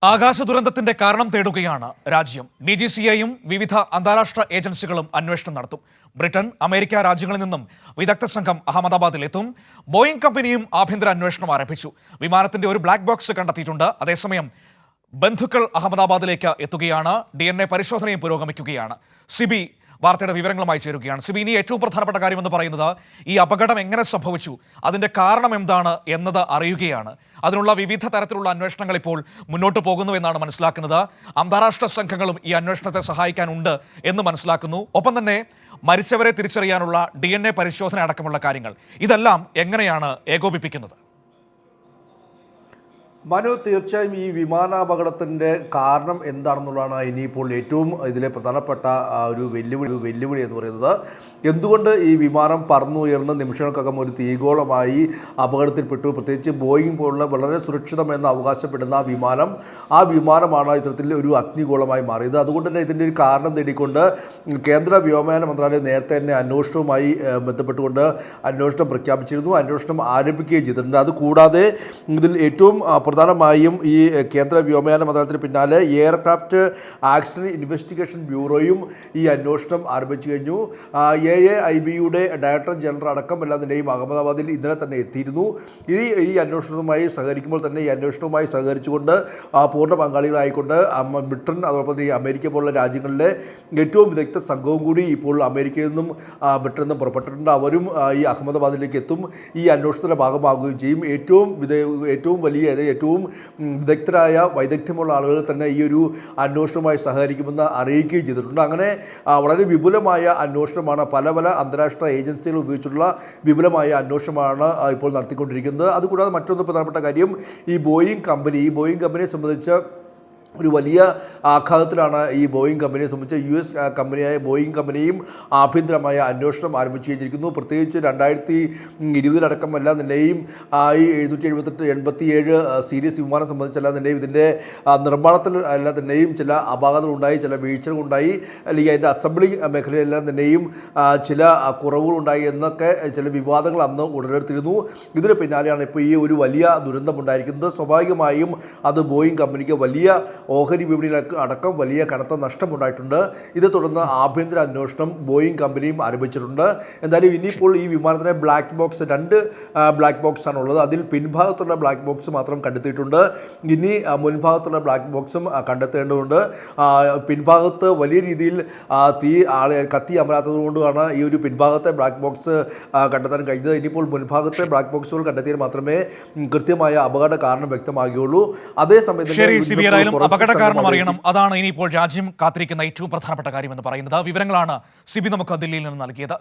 ആകാശ ദുരന്തത്തിന്റെ കാരണം തേടുകയാണ് രാജ്യം. DGCAയും വിവിധ അന്താരാഷ്ട്ര ഏജൻസികളും അന്വേഷണം നടത്തും. ബ്രിട്ടൻ, അമേരിക്ക രാജ്യങ്ങളിൽ നിന്നും വിദഗ്ധ സംഘം അഹമ്മദാബാദിലെത്തും. ബോയിംഗ് കമ്പനിയും ആഭ്യന്തര അന്വേഷണം ആരംഭിച്ചു. വിമാനത്തിന്റെ ഒരു ബ്ലാക്ക് ബോക്സ് കണ്ടെത്തിയിട്ടുണ്ട്. അതേസമയം ബന്ധുക്കൾ അഹമ്മദാബാദിലേക്ക് എത്തുകയാണ്. DNA പരിശോധനയും പുരോഗമിക്കുകയാണ്. സിബി വാർത്തയുടെ വിവരങ്ങളുമായി ചേരുകയാണ്. സിബി, ഇനി ഏറ്റവും പ്രധാനപ്പെട്ട കാര്യം എന്ന് പറയുന്നത് ഈ അപകടം എങ്ങനെ സംഭവിച്ചു, അതിന്റെ കാരണം എന്താണ് എന്നത് അറിയുകയാണ്. അതിനുള്ള വിവിധ തരത്തിലുള്ള അന്വേഷണങ്ങൾ ഇപ്പോൾ മുന്നോട്ട് പോകുന്നു എന്നാണ് മനസ്സിലാക്കുന്നത്. അന്താരാഷ്ട്ര സംഘങ്ങളും ഈ അന്വേഷണത്തെ സഹായിക്കാനുണ്ട് എന്ന് മനസ്സിലാക്കുന്നു. ഒപ്പം തന്നെ മരിച്ചവരെ തിരിച്ചറിയാനുള്ള DNA പരിശോധന അടക്കമുള്ള കാര്യങ്ങൾ ഇതെല്ലാം എങ്ങനെയാണ് ഏകോപിപ്പിക്കുന്നത്? മനു, തീർച്ചയായും ഈ വിമാനാപകടത്തിൻ്റെ കാരണം എന്താണെന്നുള്ളതാണ് ഇനിയിപ്പോൾ ഏറ്റവും ഇതിലെ പ്രധാനപ്പെട്ട ഒരു വെല്ലുവിളി എന്ന് പറയുന്നത്. എന്തുകൊണ്ട് ഈ വിമാനം പറന്നുയർന്ന നിമിഷങ്ങൾക്കകം ഒരു തീഗോളമായി അപകടത്തിൽപ്പെട്ടു? പ്രത്യേകിച്ച് ബോയിങ് പോലുള്ള വളരെ സുരക്ഷിതമെന്ന് അവകാശപ്പെടുന്ന ആ വിമാനമാണ് ഇത്തരത്തിൽ ഒരു അഗ്നിഗോളമായി മാറിയത്. അതുകൊണ്ട് തന്നെ ഇതിൻ്റെ ഒരു കാരണം തേടിക്കൊണ്ട് കേന്ദ്ര വ്യോമയാന മന്ത്രാലയം നേരത്തെ തന്നെ അന്വേഷണവുമായി ബന്ധപ്പെട്ടുകൊണ്ട് അന്വേഷണം പ്രഖ്യാപിച്ചിരുന്നു. അന്വേഷണം ആരംഭിക്കുകയും ചെയ്തിട്ടുണ്ട്. അതുകൂടാതെ ഇതിൽ ഏറ്റവും പ്രധാനമായും ഈ കേന്ദ്ര വ്യോമയാന മന്ത്രാലയത്തിന് പിന്നാലെ എയർക്രാഫ്റ്റ് ആക്സിഡന്റ് ഇൻവെസ്റ്റിഗേഷൻ ബ്യൂറോയും ഈ അന്വേഷണം ആരംഭിച്ചു കഴിഞ്ഞു. AAIBയുടെ ഡയറക്ടർ ജനറൽ അടക്കം എല്ലാത്തിൻ്റെയും അഹമ്മദാബാദിൽ ഇന്നലെ തന്നെ എത്തിയിരുന്നു. ഈ അന്വേഷണവുമായി സഹകരിക്കുമ്പോൾ തന്നെ ഈ അന്വേഷണവുമായി സഹകരിച്ചുകൊണ്ട് പൂർണ്ണ പങ്കാളികളായിക്കൊണ്ട് ബ്രിട്ടൻ, അതോടൊപ്പം തന്നെ ഈ അമേരിക്ക പോലുള്ള രാജ്യങ്ങളിലെ ഏറ്റവും വിദഗ്ധ സംഘവും കൂടി ഇപ്പോൾ അമേരിക്കയിൽ നിന്നും ബ്രിട്ടനിൽ നിന്നും പുറപ്പെട്ടിട്ടുണ്ട്. അവരും ഈ അഹമ്മദാബാദിലേക്ക് എത്തും. ഈ അന്വേഷണത്തിൻ്റെ ഭാഗമാകുകയും ചെയ്യും. ഏറ്റവും വിദഗ്ധരായ വൈദഗ്ധ്യമുള്ള ആളുകൾ തന്നെ ഈ ഒരു അന്വേഷണവുമായി സഹകരിക്കുമെന്ന് അറിയിക്കുകയും ചെയ്തിട്ടുണ്ട്. അങ്ങനെ വളരെ വിപുലമായ അന്വേഷണമാണ്, പല അന്താരാഷ്ട്ര ഏജൻസികൾ ഉപയോഗിച്ചുള്ള വിപുലമായ അന്വേഷണമാണ് ഇപ്പോൾ നടത്തിക്കൊണ്ടിരിക്കുന്നത്. അതുകൂടാതെ മറ്റൊന്ന് പ്രധാനപ്പെട്ട കാര്യം, ഈ ബോയിങ് കമ്പനിയെ സംബന്ധിച്ച് ഒരു വലിയ ആഘാതത്തിലാണ് ഈ ബോയിങ് കമ്പനിയെ സംബന്ധിച്ച്. US കമ്പനിയായ ബോയിങ് കമ്പനിയും ആഭ്യന്തരമായ അന്വേഷണം ആരംഭിച്ചു കഴിഞ്ഞിരിക്കുന്നു. പ്രത്യേകിച്ച് 2020 എല്ലാം തന്നെയും ഈ 777 സീരീസ് വിമാനം സംബന്ധിച്ചെല്ലാം തന്നെയും ഇതിൻ്റെ നിർമ്മാണത്തിൽ എല്ലാം തന്നെയും ചില അപാകതകളുണ്ടായി, ചില വീഴ്ചകളുണ്ടായി, അല്ലെങ്കിൽ അതിൻ്റെ അസംബ്ലി മേഖലയിലെല്ലാം തന്നെയും ചില കുറവുകളുണ്ടായി എന്നൊക്കെ ചില വിവാദങ്ങൾ അന്ന് ഉടലെടുത്തിരുന്നു. ഇതിന് പിന്നാലെയാണ് ഇപ്പോൾ ഈ ഒരു വലിയ ദുരന്തമുണ്ടായിരിക്കുന്നത്. സ്വാഭാവികമായും അത് ബോയിങ് കമ്പനിക്ക് വലിയ ഓഹരി വിപണിയിലേക്ക് അടക്കം വലിയ കനത്ത നഷ്ടമുണ്ടായിട്ടുണ്ട്. ഇതേ തുടർന്ന് ആഭ്യന്തര അന്വേഷണം ബോയിങ് കമ്പനിയും ആരംഭിച്ചിട്ടുണ്ട്. എന്തായാലും ഇനിയിപ്പോൾ ഈ വിമാനത്തിലെ ബ്ലാക്ക് ബോക്സ്, 2 ബ്ലാക്ക് ബോക്സ് ആണുള്ളത്. അതിൽ പിൻഭാഗത്തുള്ള ബ്ലാക്ക് ബോക്സ് മാത്രം കണ്ടെത്തിയിട്ടുണ്ട്. ഇനി മുൻഭാഗത്തുള്ള ബ്ലാക്ക് ബോക്സും കണ്ടെത്തേണ്ടതുണ്ട്. പിൻഭാഗത്ത് വലിയ രീതിയിൽ കത്തി അമരാത്തത് കൊണ്ടാണ് ഈ ഒരു പിൻഭാഗത്തെ ബ്ലാക്ക് ബോക്സ് കണ്ടെത്താൻ കഴിഞ്ഞത്. ഇനിയിപ്പോൾ മുൻഭാഗത്തെ ബ്ലാക്ക് ബോക്സുകൾ കണ്ടെത്തിയാൽ മാത്രമേ കൃത്യമായ അപകട കാരണം വ്യക്തമാകുകയുള്ളൂ. അതേസമയം അപകട കാരണം അറിയണം. അതാണ് ഇനിയിപ്പോൾ രാജ്യം കാത്തിരിക്കുന്ന ഏറ്റവും പ്രധാനപ്പെട്ട കാര്യമെന്ന് പറയുന്നത്. വിവരങ്ങളാണ് സിബി നമുക്ക് ദില്ലിയിൽ നിന്ന് നൽകിയത്.